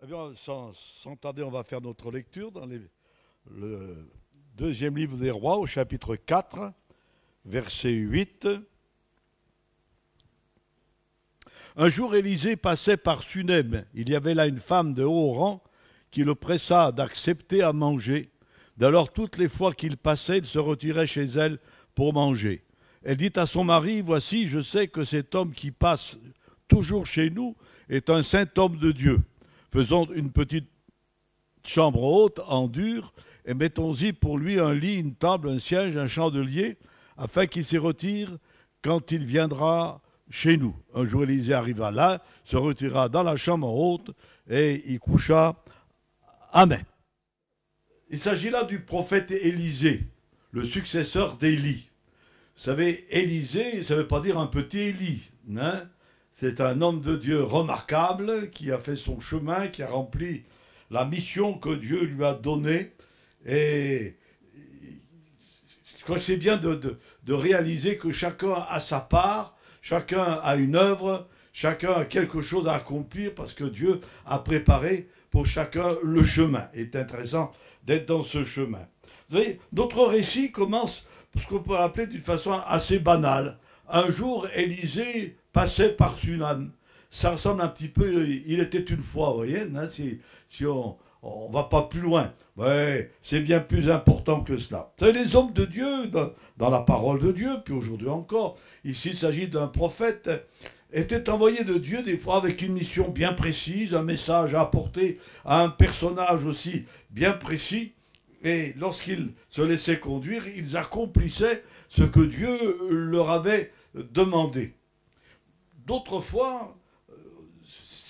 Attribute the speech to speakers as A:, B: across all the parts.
A: Eh bien, sans tarder, on va faire notre lecture dans le deuxième livre des Rois, au chapitre 4, verset 8. Un jour, Élisée passait par Sunem. Il y avait là une femme de haut rang qui le pressa d'accepter à manger. D'alors, toutes les fois qu'il passait, il se retirait chez elle pour manger. Elle dit à son mari, « Voici, je sais que cet homme qui passe toujours chez nous est un saint homme de Dieu. Faisons une petite chambre haute en dur et mettons-y pour lui un lit, une table, un siège, un chandelier, afin qu'il s'y retire quand il viendra chez nous. » Un jour, Élisée arriva là, se retira dans la chambre haute et y coucha. Amen. Il s'agit là du prophète Élisée, le successeur d'Élie. Vous savez, Élisée, ça ne veut pas dire un petit Élie, hein? C'est un homme de Dieu remarquable qui a fait son chemin, qui a rempli la mission que Dieu lui a donnée. Et je crois que c'est bien de réaliser que chacun a sa part, chacun a une œuvre, chacun a quelque chose à accomplir parce que Dieu a préparé pour chacun le chemin. Il est intéressant d'être dans ce chemin. Vous savez, notre récit commence, ce qu'on peut appeler d'une façon assez banale. Un jour, Élisée passait par Sunem. Ça ressemble un petit peu, il était une fois, vous voyez, hein, si on ne va pas plus loin. Ouais, c'est bien plus important que cela. Vous savez, les hommes de Dieu, dans la parole de Dieu, puis aujourd'hui encore, ici il s'agit d'un prophète, étaient envoyés de Dieu des fois avec une mission bien précise, un message à apporter à un personnage aussi bien précis. Et lorsqu'ils se laissaient conduire, ils accomplissaient ce que Dieu leur avait demandé. D'autres fois,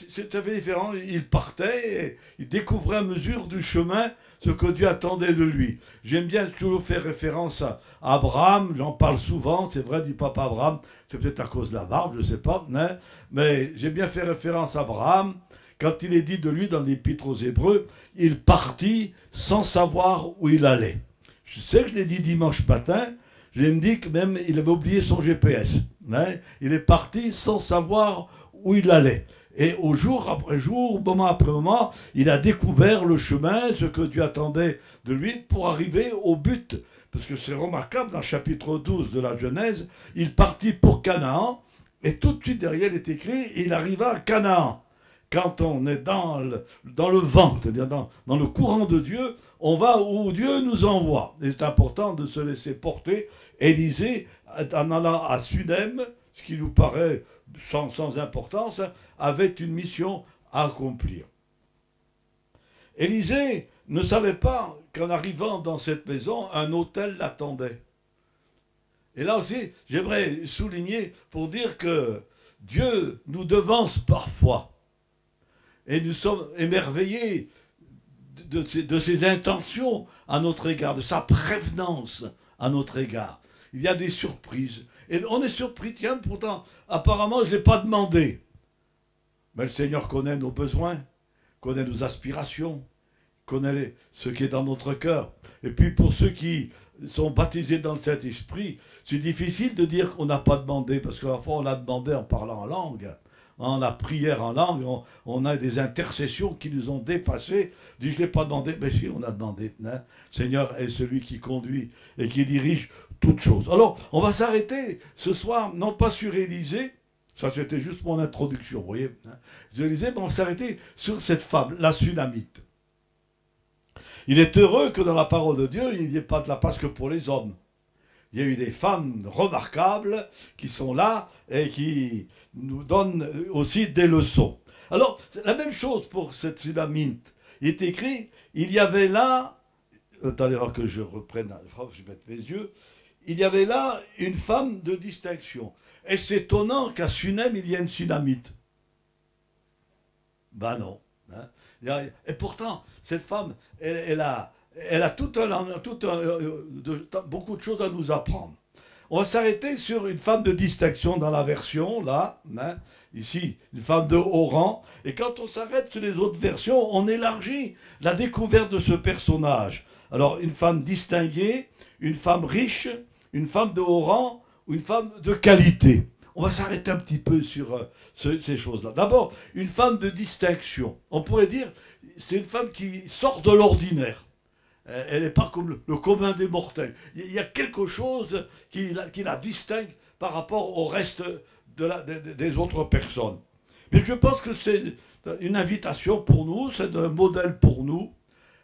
A: c'était différent. Il partait et il découvrait à mesure du chemin ce que Dieu attendait de lui. J'aime bien toujours faire référence à Abraham, j'en parle souvent, c'est vrai, dit papa Abraham, c'est peut-être à cause de la barbe, je ne sais pas, hein, mais j'aime bien faire référence à Abraham, quand il est dit de lui dans l'Épître aux Hébreux, il partit sans savoir où il allait. Je sais que je l'ai dit dimanche matin, je me dis que même il avait oublié son GPS. Hein, il est parti sans savoir où il allait. Et au jour après jour, moment après moment, il a découvert le chemin, ce que Dieu attendait de lui pour arriver au but. Parce que c'est remarquable, dans le chapitre 12 de la Genèse, il partit pour Canaan, et tout de suite derrière il est écrit, il arriva à Canaan. Quand on est dans le vent, c'est-à-dire dans le courant de Dieu, on va où Dieu nous envoie. Et c'est important de se laisser porter. Élisée, en allant à Sunem, ce qui nous paraît sans importance, avait une mission à accomplir. Élisée ne savait pas qu'en arrivant dans cette maison, un autel l'attendait. Et là aussi, j'aimerais souligner pour dire que Dieu nous devance parfois. Et nous sommes émerveillés de ses intentions à notre égard, de sa prévenance à notre égard. Il y a des surprises. Et on est surpris, tiens, pourtant, apparemment, je ne l'ai pas demandé. Mais le Seigneur connaît nos besoins, connaît nos aspirations, connaît ce qui est dans notre cœur. Et puis pour ceux qui sont baptisés dans le Saint-Esprit, c'est difficile de dire qu'on n'a pas demandé, parce qu'à la fois on a demandé en parlant en langue. En la prière en langue, on a des intercessions qui nous ont dépassés. Je ne l'ai pas demandé, mais si, on a demandé. Hein. Seigneur est celui qui conduit et qui dirige toutes choses. Alors, on va s'arrêter ce soir, non pas sur Élisée, ça c'était juste mon introduction, vous voyez, hein, sur Élisée, mais on va s'arrêter sur cette femme, la Sunamite. Il est heureux que dans la parole de Dieu, il n'y ait pas de la place que pour les hommes. Il y a eu des femmes remarquables qui sont là et qui nous donnent aussi des leçons. Alors, c'est la même chose pour cette Sunamite. Il est écrit, il y avait là, attendez que je reprenne, je vais mettre mes yeux, il y avait là une femme de distinction. Et c'est étonnant qu'à Sunem, il y ait une Sunamite. Ben non. Hein. Et pourtant, cette femme, elle a beaucoup de choses à nous apprendre. On va s'arrêter sur une femme de distinction dans la version, là, hein, ici, une femme de haut rang. Et quand on s'arrête sur les autres versions, on élargit la découverte de ce personnage. Alors, une femme distinguée, une femme riche, une femme de haut rang ou une femme de qualité. on va s'arrêter un petit peu sur ces choses-là. D'abord, une femme de distinction. On pourrait dire, c'est une femme qui sort de l'ordinaire. Elle n'est pas comme le commun des mortels. Il y a quelque chose qui la distingue par rapport au reste des autres personnes. Mais je pense que c'est une invitation pour nous, c'est un modèle pour nous,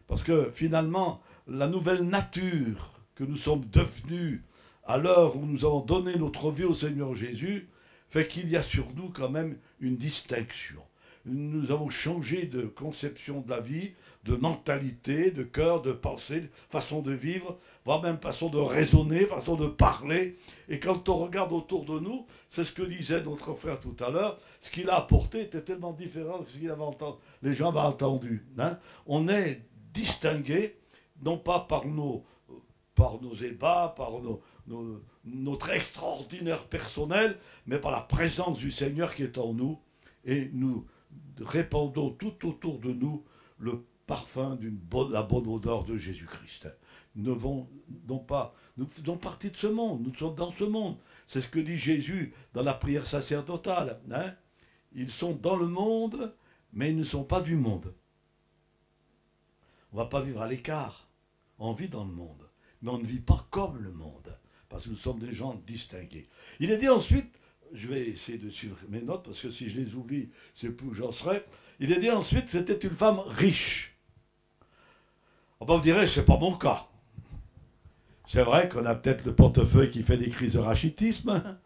A: parce que finalement, la nouvelle nature que nous sommes devenus à l'heure où nous avons donné notre vie au Seigneur Jésus, fait qu'il y a sur nous quand même une distinction. Nous avons changé de conception de la vie, de mentalité, de cœur, de pensée, façon de vivre, voire même façon de raisonner, façon de parler. Et quand on regarde autour de nous, c'est ce que disait notre frère tout à l'heure, ce qu'il a apporté était tellement différent de ce qu'il avait entendu, les gens avaient entendu. Hein. On est distingué, non pas par nos ébats, par notre extraordinaire personnel, mais par la présence du Seigneur qui est en nous, et nous répandons tout autour de nous le parfum la bonne odeur de Jésus-Christ. Nous faisons partie de ce monde, nous sommes dans ce monde. C'est ce que dit Jésus dans la prière sacerdotale. Hein. Ils sont dans le monde, mais ils ne sont pas du monde. On ne va pas vivre à l'écart, on vit dans le monde, mais on ne vit pas comme le monde, parce que nous sommes des gens distingués. Il est dit ensuite, je vais essayer de suivre mes notes, parce que si je les oublie, je ne sais plus où j'en serai. Il est dit ensuite, c'était une femme riche. On va vous dire, ce n'est pas mon cas. C'est vrai qu'on a peut-être le portefeuille qui fait des crises de rachitisme.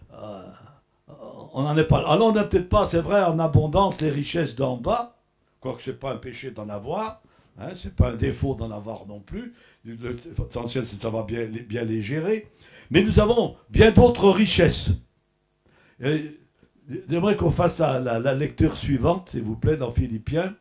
A: On n'en est pas. Alors on n'a peut-être pas, c'est vrai, en abondance les richesses d'en bas, quoique ce n'est pas un péché d'en avoir, hein, ce n'est pas un défaut d'en avoir non plus. L'essentiel, c'est de savoir bien les gérer. Mais nous avons bien d'autres richesses. J'aimerais qu'on fasse la lecture suivante, s'il vous plaît, dans Philippiens.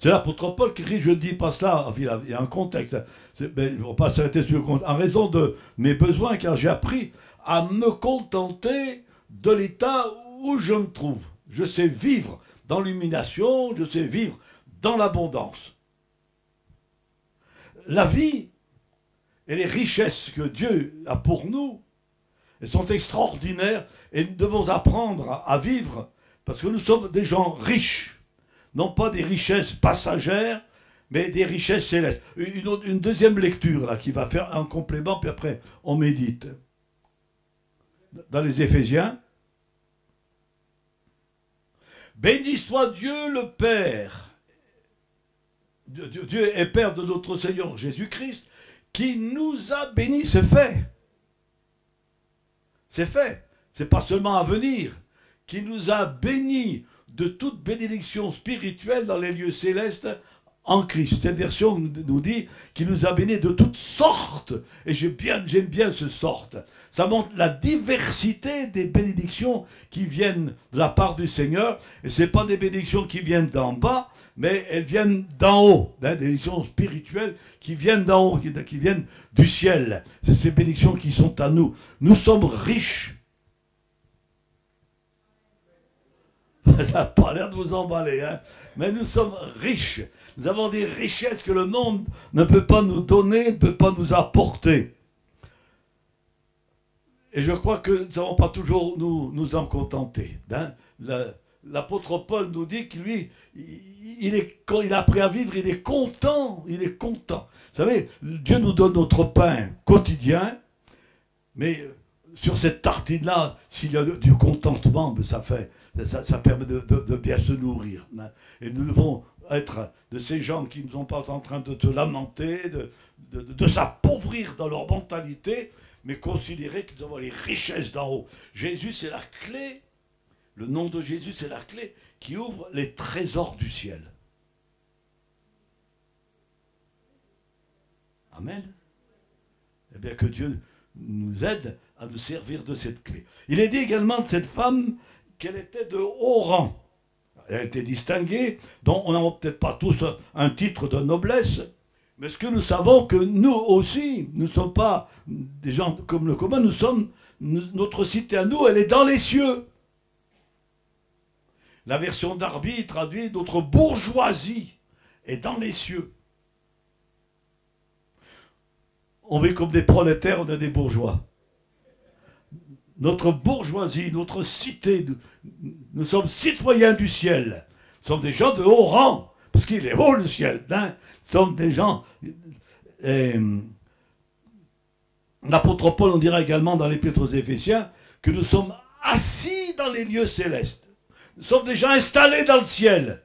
A: C'est l'apôtre Paul qui écrit, je ne dis pas cela, il y a un contexte. Mais il ne faut pas s'arrêter sur le contexte. En raison de mes besoins, car j'ai appris à me contenter de l'état où je me trouve. Je sais vivre dans l'illumination, je sais vivre dans l'abondance. La vie et les richesses que Dieu a pour nous, elles sont extraordinaires et nous devons apprendre à vivre parce que nous sommes des gens riches. Non pas des richesses passagères, mais des richesses célestes. Une deuxième lecture là, qui va faire un complément, puis après on médite. Dans les Éphésiens. Béni soit Dieu le Père. Dieu est Père de notre Seigneur Jésus-Christ, qui nous a bénis. C'est fait. C'est fait. C'est pas seulement à venir. Qui nous a bénis de toute bénédiction spirituelle dans les lieux célestes en Christ. Cette version nous dit qu'il nous a bénis de toutes sortes. Et j'aime bien ce sorte. Ça montre la diversité des bénédictions qui viennent de la part du Seigneur. Et ce n'est pas des bénédictions qui viennent d'en bas, mais elles viennent d'en haut. Hein, des bénédictions spirituelles qui viennent d'en haut, qui viennent du ciel. C'est ces bénédictions qui sont à nous. Nous sommes riches. Ça n'a pas l'air de vous emballer, hein? Mais nous sommes riches. Nous avons des richesses que le monde ne peut pas nous donner, ne peut pas nous apporter. Et je crois que nous n'avons pas toujours nous en contenter. Hein? L'apôtre Paul nous dit que lui, quand il a appris à vivre, il est content. Il est content. Vous savez, Dieu nous donne notre pain quotidien, mais sur cette tartine-là, s'il y a du contentement, ça permet de bien se nourrir. Hein. Et nous devons être de ces gens qui ne sont pas en train de te lamenter, de s'appauvrir dans leur mentalité, mais considérer que nous avons les richesses d'en haut. Jésus, c'est la clé. Le nom de Jésus, c'est la clé qui ouvre les trésors du ciel. Amen. Eh bien, que Dieu nous aide à nous servir de cette clé. Il est dit également de cette femme qu'elle était de haut rang. Elle était distinguée, dont on n'a peut-être pas tous un titre de noblesse, mais ce que nous savons, que nous aussi, nous ne sommes pas des gens comme le commun, notre cité à nous, elle est dans les cieux. La version d'Arby traduit notre bourgeoisie. est dans les cieux. On vit comme des prolétaires, on est des bourgeois. Notre bourgeoisie, notre cité, nous sommes citoyens du ciel. Nous sommes des gens de haut rang, parce qu'il est haut le ciel. Hein. Nous sommes des gens... L'apôtre Paul, on dira également dans l'Épître aux Éphésiens, que nous sommes assis dans les lieux célestes. Nous sommes déjà installés dans le ciel.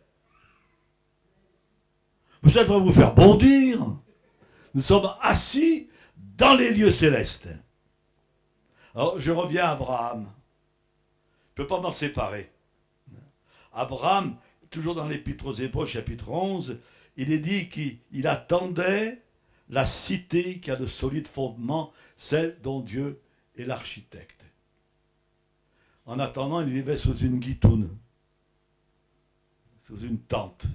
A: Ça devrait vous faire bondir. Nous sommes assis dans les lieux célestes. Alors, je reviens à Abraham. Je ne peux pas m'en séparer. Abraham, toujours dans l'Épître aux Hébreux, chapitre 11, il est dit qu'il attendait la cité qui a de solides fondements, celle dont Dieu est l'architecte. En attendant, il vivait sous une guitoune, sous une tente.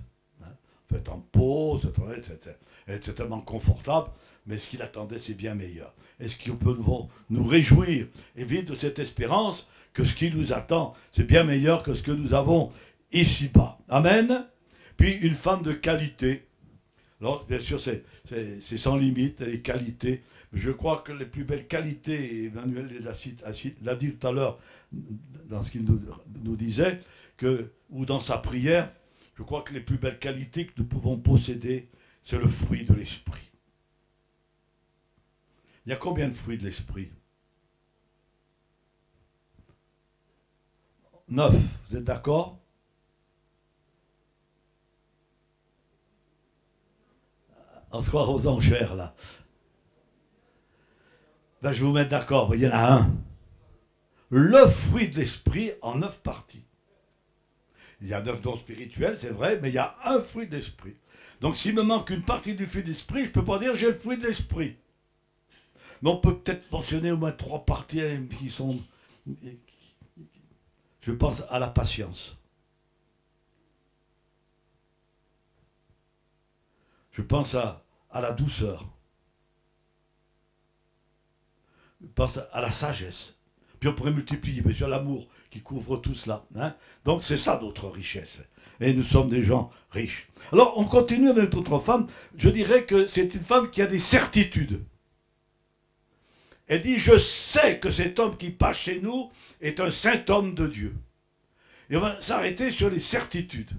A: Fait en peau, c'était tellement confortable, mais ce qu'il attendait, c'est bien meilleur. Est-ce qu'on peut nous réjouir et vivre de cette espérance que ce qui nous attend, c'est bien meilleur que ce que nous avons ici-bas. Amen. Puis une femme de qualité. Alors, bien sûr, c'est sans limite, les qualités. Je crois que les plus belles qualités, Emmanuel l'a dit tout à l'heure dans ce qu'il nous disait, ou dans sa prière, je crois que les plus belles qualités que nous pouvons posséder, c'est le fruit de l'esprit. Il y a combien de fruits de l'esprit? 9, vous êtes d'accord? On se croit aux enchères, là. Ben, je vais vous mettre d'accord, il y en a un. Le fruit de l'esprit en 9 parties. Il y a 9 dons spirituels, c'est vrai, mais il y a un fruit de l'esprit. Donc s'il me manque une partie du fruit d'esprit, je ne peux pas dire j'ai le fruit de l'esprit. Mais on peut peut-être mentionner au moins 3 parties qui sont... Je pense à la patience. Je pense à la douceur. Je pense à la sagesse. Puis on pourrait multiplier, bien sûr, l'amour qui couvre tout cela. Hein. Donc c'est ça notre richesse. Et nous sommes des gens riches. Alors on continue avec notre femme. Je dirais que c'est une femme qui a des certitudes. Elle dit, je sais que cet homme qui passe chez nous est un saint homme de Dieu. Et on va s'arrêter sur les certitudes.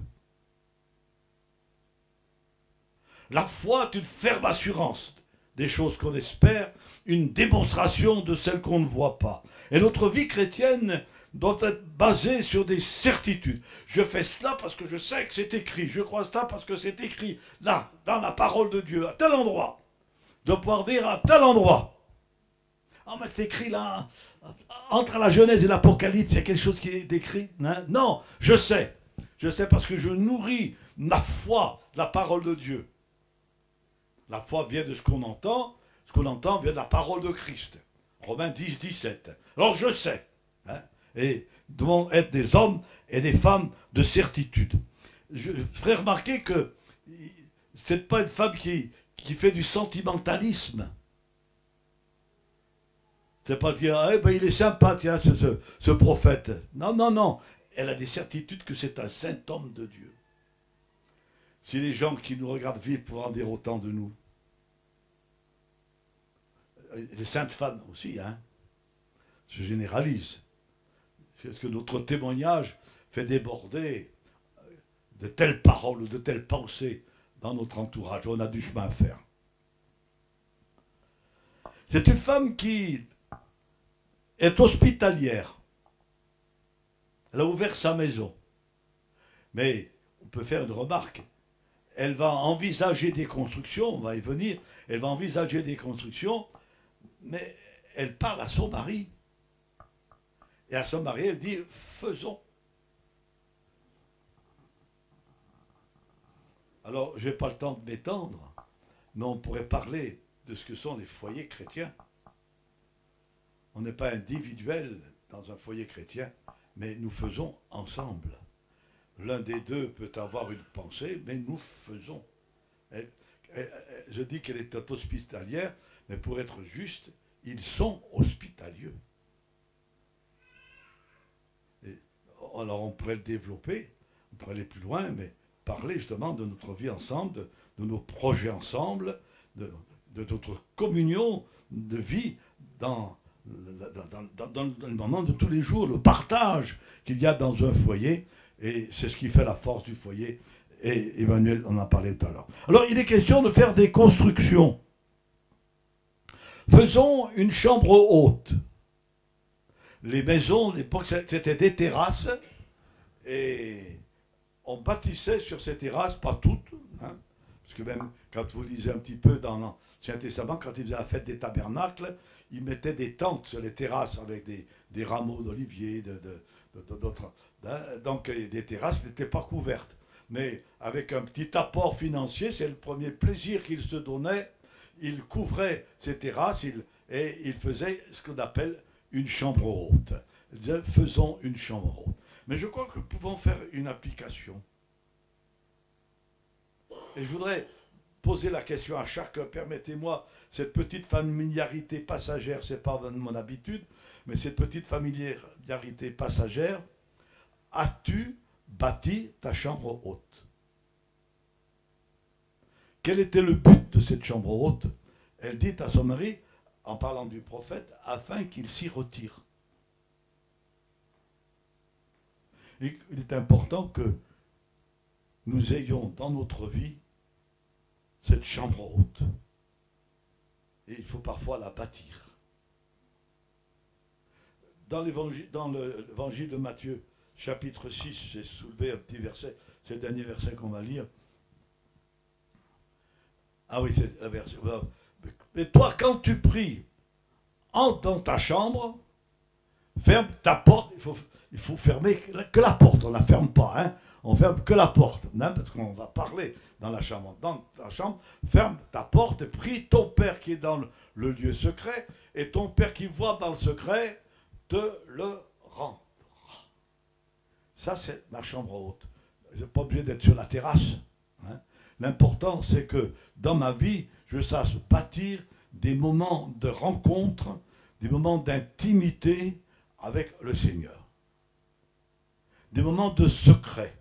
A: La foi est une ferme assurance des choses qu'on espère, une démonstration de celles qu'on ne voit pas. Et notre vie chrétienne doit être basée sur des certitudes. Je fais cela parce que je sais que c'est écrit. Je crois cela parce que c'est écrit là, dans la parole de Dieu, à tel endroit. De pouvoir dire à tel endroit. Ah, mais c'est écrit là, entre la Genèse et l'Apocalypse, il y a quelque chose qui est écrit. Hein? Non, je sais. Je sais parce que je nourris ma foi, la parole de Dieu. La foi vient de ce qu'on entend vient de la parole de Christ. Romains 10, 17. Alors je sais. Hein, et nous devons être des hommes et des femmes de certitude. Je ferai remarquer que ce n'est pas une femme qui fait du sentimentalisme. C'est pas dire, eh ben, il est sympa, tiens, ce prophète. Non, non, non. Elle a des certitudes que c'est un saint homme de Dieu. Si les gens qui nous regardent vivre pourraient en dire autant de nous. Les saintes femmes aussi, hein. Je généralise. Est-ce que notre témoignage fait déborder de telles paroles ou de telles pensées dans notre entourage? On a du chemin à faire. C'est une femme qui est hospitalière. Elle a ouvert sa maison. Mais on peut faire une remarque. Elle va envisager des constructions, on va y venir, elle va envisager des constructions, mais elle parle à son mari. Et à son mari, elle dit, faisons. Alors, je n'ai pas le temps de m'étendre, mais on pourrait parler de ce que sont les foyers chrétiens. On n'est pas individuel dans un foyer chrétien, mais nous faisons ensemble. L'un des deux peut avoir une pensée, mais nous faisons. Je dis qu'elle est hospitalière, mais pour être juste, ils sont hospitalieux. Alors on pourrait le développer, on pourrait aller plus loin, mais parler justement de notre vie ensemble, de nos projets ensemble, de notre communion de vie dans le moment de tous les jours, le partage qu'il y a dans un foyer, et c'est ce qui fait la force du foyer, et Emmanuel en a parlé tout à l'heure. Alors il est question de faire des constructions. Faisons une chambre haute. Les maisons, à l'époque, c'était des terrasses, et on bâtissait sur ces terrasses, pas toutes, hein, parce que même quand vous lisez un petit peu dans l'Ancien Testament, quand ils faisaient la fête des tabernacles, ils mettaient des tentes sur les terrasses avec des rameaux d'olivier, d'autres. Donc des terrasses n'étaient pas couvertes. Mais avec un petit apport financier, c'est le premier plaisir qu'ils se donnaient. Ils couvraient ces terrasses et ils faisaient ce qu'on appelle une chambre haute. Ils disaient, faisons une chambre haute. Mais je crois que nous pouvons faire une application. Et je voudrais poser la question à chacun. Permettez-moi, cette petite familiarité passagère, ce n'est pas mon habitude, mais cette petite familiarité passagère, as-tu bâti ta chambre haute? Quel était le but de cette chambre haute? Elle dit à son mari, en parlant du prophète, afin qu'il s'y retire. Et il est important que nous ayons dans notre vie cette chambre haute. Et il faut parfois la bâtir. Dans l'évangile de Matthieu, chapitre 6, j'ai soulevé un petit verset, c'est le dernier verset qu'on va lire. Ah oui, c'est le verset. Mais toi, quand tu pries, entre dans ta chambre, ferme ta porte, il faut fermer que la porte, on ne la ferme pas, hein. On ferme que la porte, hein, parce qu'on va parler dans la chambre. Dans ta chambre, ferme ta porte et prie ton Père qui est dans le lieu secret, et ton Père qui voit dans le secret te le rendra. Ça, c'est ma chambre haute. Je n'ai pas obligé d'être sur la terrasse. Hein. L'important, c'est que dans ma vie, je sache bâtir des moments de rencontre, des moments d'intimité avec le Seigneur. Des moments de secret.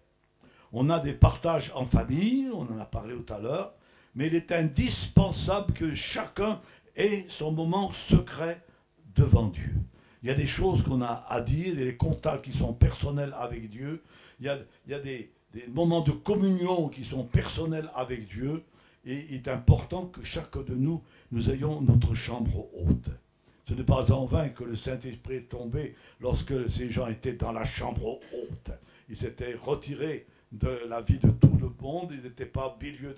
A: On a des partages en famille, on en a parlé tout à l'heure, mais il est indispensable que chacun ait son moment secret devant Dieu. Il y a des choses qu'on a à dire, il y a des contacts qui sont personnels avec Dieu, il y a des moments de communion qui sont personnels avec Dieu, et il est important que chacun de nous, nous ayons notre chambre haute. Ce n'est pas en vain que le Saint-Esprit est tombé lorsque ces gens étaient dans la chambre haute. Ils s'étaient retirés de la vie de tout le monde, ils n'étaient pas au milieu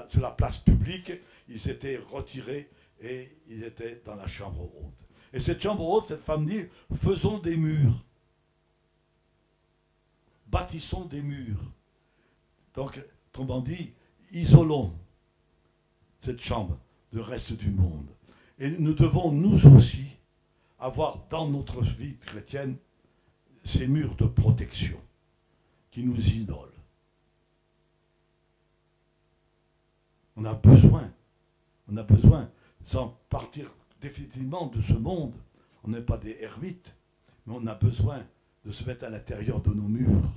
A: sur la place publique, ils s'étaient retirés et ils étaient dans la chambre haute. Et cette chambre haute, cette femme dit, faisons des murs. Bâtissons des murs. Donc, autrement dit, isolons cette chambre du reste du monde. Et nous devons, nous aussi, avoir dans notre vie chrétienne ces murs de protection qui nous isolent. On a besoin, sans partir définitivement de ce monde, on n'est pas des ermites, mais on a besoin de se mettre à l'intérieur de nos murs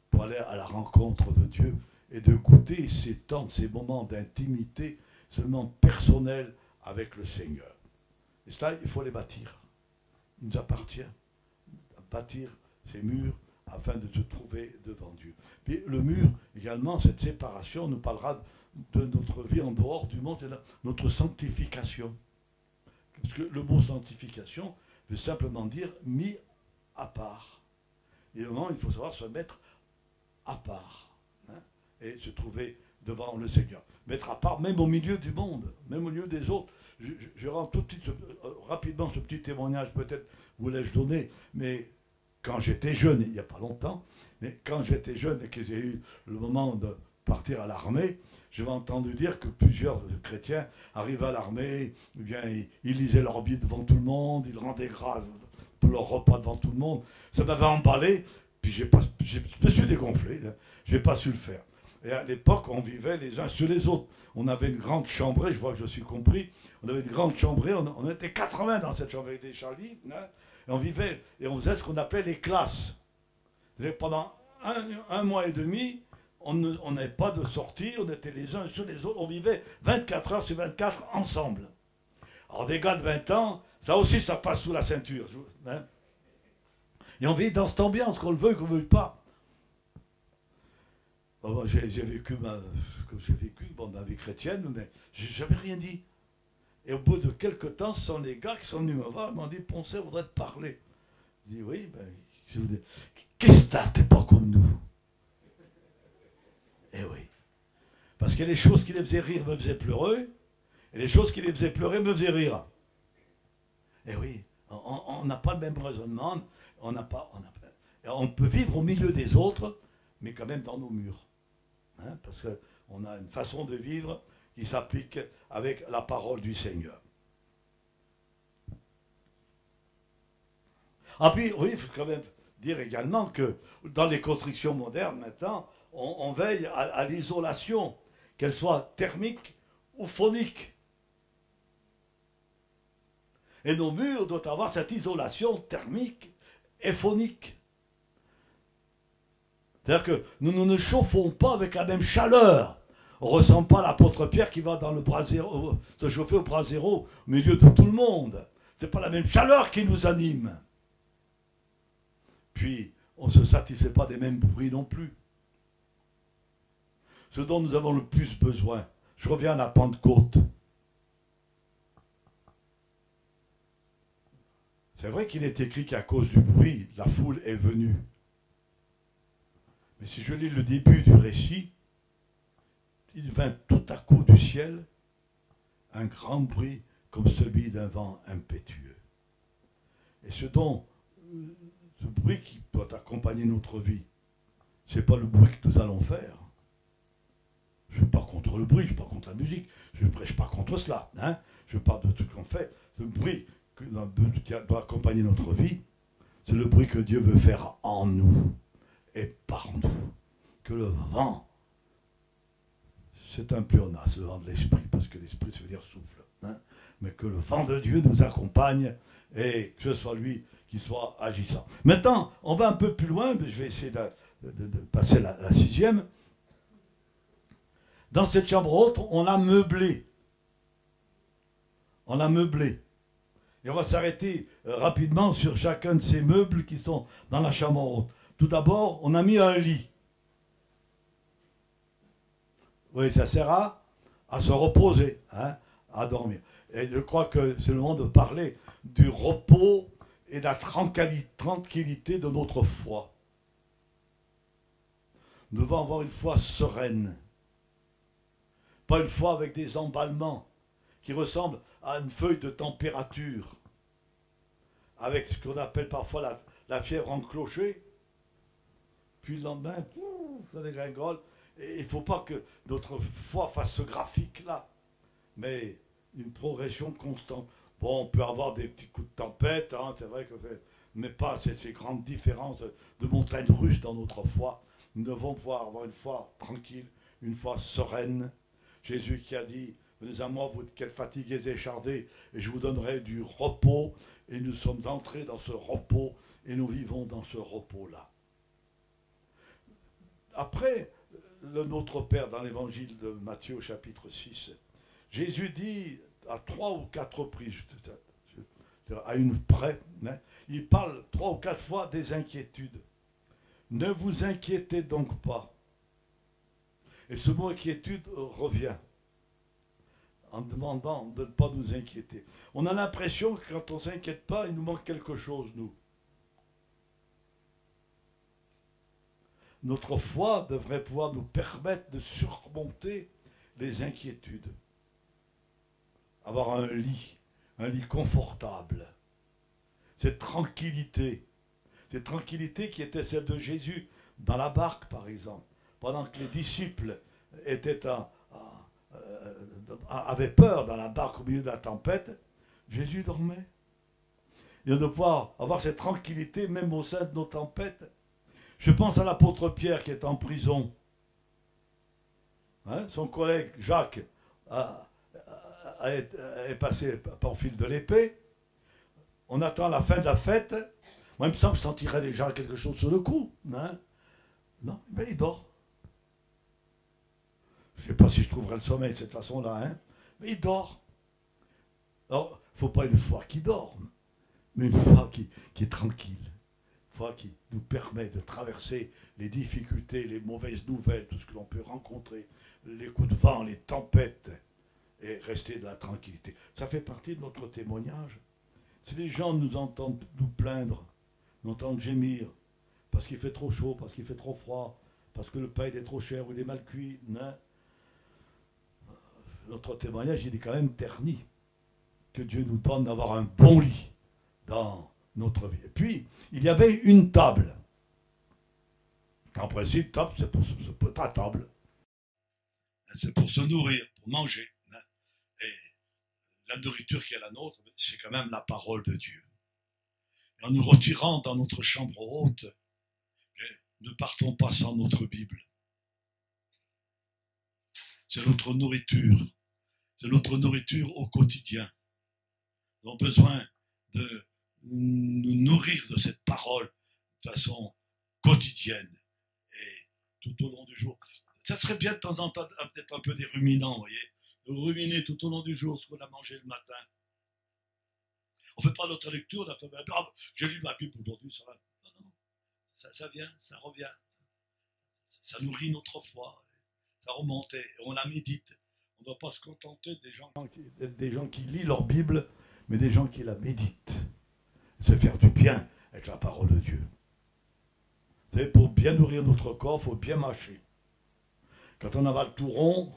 A: pour aller à la rencontre de Dieu et de goûter ces temps, ces moments d'intimité seulement personnels avec le Seigneur. Et cela, il faut les bâtir. Il nous appartient à bâtir ces murs afin de se trouver devant Dieu. Puis le mur, également, cette séparation nous parlera de notre vie en dehors du monde, c'est notre sanctification. Parce que le mot sanctification veut simplement dire mis à part. Et au moment, il faut savoir se mettre à part, hein, et se trouver devant le Seigneur. Mettre à part, même au milieu du monde, même au milieu des autres. Je rends tout de suite, rapidement ce petit témoignage, peut-être voulais-je donner, mais quand j'étais jeune, il n'y a pas longtemps, mais quand j'étais jeune et que j'ai eu le moment de partir à l'armée, j'avais entendu dire que plusieurs chrétiens arrivaient à l'armée, eh bien, ils lisaient leur Bible devant tout le monde, ils rendaient grâce pour leur repas devant tout le monde. Ça m'avait emballé, puis je me suis dégonflé, hein, je n'ai pas su le faire. Et à l'époque, on vivait les uns sur les autres. On avait une grande chambrée, je vois que je suis compris, on avait une grande chambrée, on était 80 dans cette chambrée des Charlie, hein, et on vivait, et on faisait ce qu'on appelait les classes. Pendant un mois et demi, on n'avait pas de sortie, on était les uns sur les autres, on vivait 24 heures sur 24 ensemble. Alors des gars de 20 ans, ça aussi ça passe sous la ceinture. Hein. Et on vit dans cette ambiance, qu'on le veuille, qu'on ne le veuille pas. Bon, j'ai vécu ma vie chrétienne, mais j'ai jamais rien dit. Et au bout de quelques temps, ce sont les gars qui sont venus me voir, ils m'ont dit, Poncet, on voudrait te parler. Je dis, oui, ben, je vous dis, qu'est-ce que t'as, t'es pas comme nous? Eh oui. Parce que les choses qui les faisaient rire me faisaient pleurer, et les choses qui les faisaient pleurer me faisaient rire. Eh oui, on n'a pas le même raisonnement, on peut vivre au milieu des autres, mais quand même dans nos murs. Hein, parce qu'on a une façon de vivre qui s'applique avec la parole du Seigneur. Ah puis, oui, il faut quand même dire également que dans les constructions modernes, maintenant, on veille à l'isolation, qu'elle soit thermique ou phonique. Et nos murs doivent avoir cette isolation thermique et phonique. C'est-à-dire que nous ne chauffons pas avec la même chaleur. On ne ressent pas l'apôtre Pierre qui va dans le brasero, se chauffer au brasero au milieu de tout le monde. Ce n'est pas la même chaleur qui nous anime. Puis, on ne se satisfait pas des mêmes bruits non plus. Ce dont nous avons le plus besoin, je reviens à la Pentecôte. C'est vrai qu'il est écrit qu'à cause du bruit, la foule est venue. Mais si je lis le début du récit, il vint tout à coup du ciel un grand bruit comme celui d'un vent impétueux. Et ce bruit qui doit accompagner notre vie, ce n'est pas le bruit que nous allons faire. Je ne suis pas contre le bruit, je ne suis pas contre la musique, je ne prêche pas contre cela. Hein. Je parle de tout ce qu'on fait. Ce bruit qui doit accompagner notre vie, c'est le bruit que Dieu veut faire en nous et par nous. Que le vent, c'est un pléonasme, le vent de l'esprit, parce que l'esprit, ça veut dire souffle. Hein, mais que le vent de Dieu nous accompagne et que ce soit lui qui soit agissant. Maintenant, on va un peu plus loin, mais je vais essayer de passer la sixième. Dans cette chambre haute, on l'a meublée. On l'a meublée. Et on va s'arrêter rapidement sur chacun de ces meubles qui sont dans la chambre haute. Tout d'abord, on a mis un lit. Oui, ça sert à se reposer, hein, à dormir. Et je crois que c'est le moment de parler du repos et de la tranquillité de notre foi. Nous devons avoir une foi sereine. Pas une foi avec des emballements qui ressemblent à une feuille de température, avec ce qu'on appelle parfois la fièvre enclochée. Puis le lendemain, ça dégringole. Et il ne faut pas que notre foi fasse ce graphique-là, mais une progression constante. Bon, on peut avoir des petits coups de tempête, hein, c'est vrai, mais pas ces grandes différences de montagnes russes dans notre foi. Nous devons pouvoir avoir une foi tranquille, une foi sereine. Jésus qui a dit, venez à moi, vous qui êtes fatigués et chardés, et je vous donnerai du repos. Et nous sommes entrés dans ce repos, et nous vivons dans ce repos-là. Après, le Notre Père dans l'évangile de Matthieu au chapitre 6, Jésus dit à 3 ou 4 reprises, à une près, hein, il parle 3 ou 4 fois des inquiétudes. Ne vous inquiétez donc pas. Et ce mot inquiétude revient en demandant de ne pas nous inquiéter. On a l'impression que quand on ne s'inquiète pas, il nous manque quelque chose, nous. Notre foi devrait pouvoir nous permettre de surmonter les inquiétudes. Avoir un lit confortable. Cette tranquillité qui était celle de Jésus dans la barque, par exemple. Pendant que les disciples avaient peur dans la barque au milieu de la tempête, Jésus dormait. Il doit pouvoir avoir cette tranquillité même au sein de nos tempêtes. Je pense à l'apôtre Pierre qui est en prison. Hein, son collègue Jacques est passé par le fil de l'épée. On attend la fin de la fête. Moi, il me semble que je sentirais déjà quelque chose sur le cou. Hein. Non, mais il dort. Je ne sais pas si je trouverai le sommeil de cette façon-là, hein, mais il dort. Alors, il ne faut pas une foi qui dorme, mais une foi qui est tranquille. Une foi qui nous permet de traverser les difficultés, les mauvaises nouvelles, tout ce que l'on peut rencontrer, les coups de vent, les tempêtes, et rester de la tranquillité. Ça fait partie de notre témoignage. Si les gens nous entendent nous plaindre, nous entendent gémir, parce qu'il fait trop chaud, parce qu'il fait trop froid, parce que le pain est trop cher ou il est mal cuit, hein, notre témoignage il est quand même terni. Que Dieu nous donne d'avoir un bon lit dans notre vie. Et puis, il y avait une table. En principe, table, c'est pour ta table. C'est pour se nourrir, pour manger. Et la nourriture qui est la nôtre, c'est quand même la parole de Dieu. Et en nous retirant dans notre chambre haute, ne partons pas sans notre Bible. C'est notre nourriture. C'est notre nourriture au quotidien. Nous avons besoin de nous nourrir de cette parole de façon quotidienne et tout au long du jour. Ça serait bien de temps en temps d'être un peu des ruminants, vous voyez, de ruminer tout au long du jour ce qu'on a mangé le matin. On ne fait pas notre lecture, on a fait, j'ai lu ma Bible aujourd'hui, ça va. Non, ça vient, ça revient. Ça nourrit notre foi, ça remonte et on la médite. On ne doit pas se contenter des gens qui lisent leur Bible, mais des gens qui la méditent. Se faire du bien avec la parole de Dieu. Vous savez, pour bien nourrir notre corps, il faut bien mâcher. Quand on avale tout rond,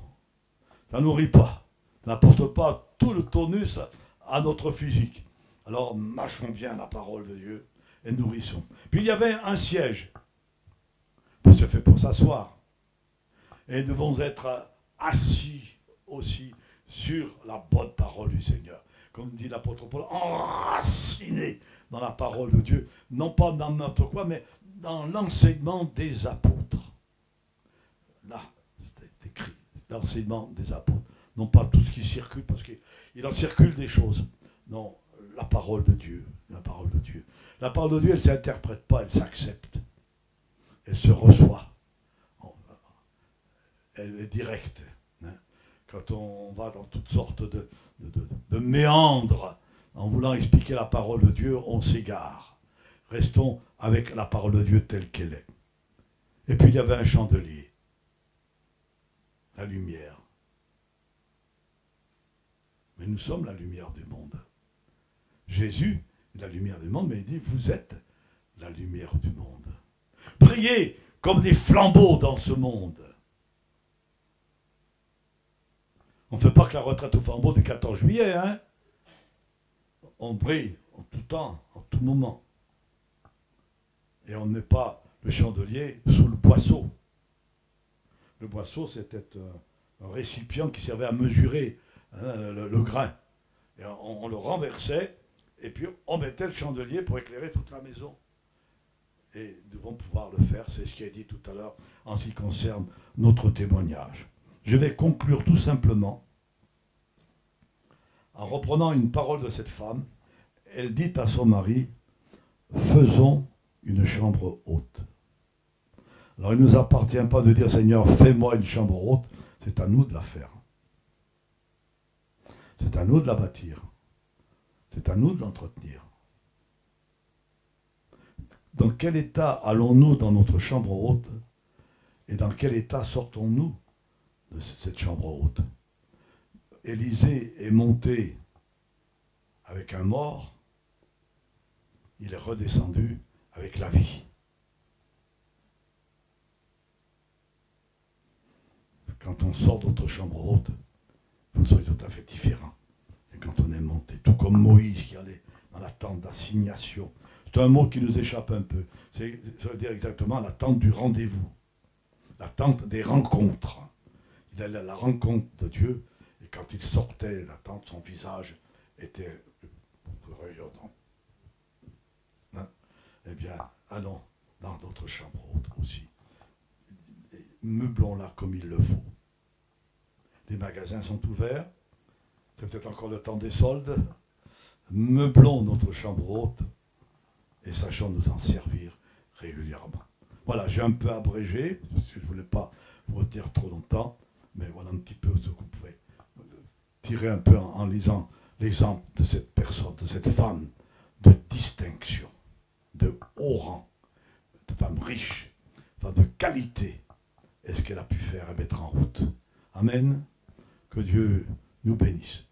A: ça ne nourrit pas. Ça n'apporte pas tout le tonus à notre physique. Alors, mâchons bien la parole de Dieu et nourrissons. Puis il y avait un siège. C'est fait pour s'asseoir. Et nous devons être assis aussi sur la bonne parole du Seigneur. Comme dit l'apôtre Paul, enraciné dans la parole de Dieu, non pas dans notre quoi, mais dans l'enseignement des apôtres. Là, c'est écrit, l'enseignement des apôtres. Non pas tout ce qui circule, parce qu'il en circule des choses. Non, la parole de Dieu, la parole de Dieu. La parole de Dieu, elle ne s'interprète pas, elle s'accepte. Elle se reçoit. Elle est directe. Quand on va dans toutes sortes de méandres, en voulant expliquer la parole de Dieu, on s'égare. Restons avec la parole de Dieu telle qu'elle est. Et puis il y avait un chandelier. La lumière. Mais nous sommes la lumière du monde. Jésus est la lumière du monde, mais il dit, vous êtes la lumière du monde. Brillez comme des flambeaux dans ce monde. On ne fait pas que la retraite au flambeau du 14 juillet, hein. On brille en tout temps, en tout moment. Et on ne met pas le chandelier sous le boisseau. Le boisseau, c'était un récipient qui servait à mesurer le grain. Et on le renversait, et puis on mettait le chandelier pour éclairer toute la maison. Et nous devons pouvoir le faire, c'est ce qui est dit tout à l'heure en ce qui concerne notre témoignage. Je vais conclure tout simplement en reprenant une parole de cette femme. Elle dit à son mari, faisons une chambre haute. Alors il ne nous appartient pas de dire, Seigneur, fais-moi une chambre haute, c'est à nous de la faire. C'est à nous de la bâtir. C'est à nous de l'entretenir. Dans quel état allons-nous dans notre chambre haute et dans quel état sortons-nous de cette chambre haute? Élisée est monté avec un mort, il est redescendu avec la vie. Quand on sort de notre chambre haute, vous soyez tout à fait différent. Et quand on est monté, tout comme Moïse qui allait dans la tente d'assignation. C'est un mot qui nous échappe un peu. Ça veut dire exactement la tente du rendez-vous. La tente des rencontres. Il allait à la rencontre de Dieu, et quand il sortait de la tente, son visage était rayonnant. Hein? Eh bien, allons dans notre chambre haute aussi. Meublons-la comme il le faut. Les magasins sont ouverts. C'est peut-être encore le temps des soldes. Meublons notre chambre haute et sachons nous en servir régulièrement. Voilà, j'ai un peu abrégé, parce que je ne voulais pas vous retenir trop longtemps. Mais voilà un petit peu ce que vous pouvez tirer un peu en lisant l'exemple de cette personne, de cette femme de distinction, de haut rang, de femme riche, femme de qualité. Et ce qu'elle a pu faire et mettre en route. Amen. Que Dieu nous bénisse.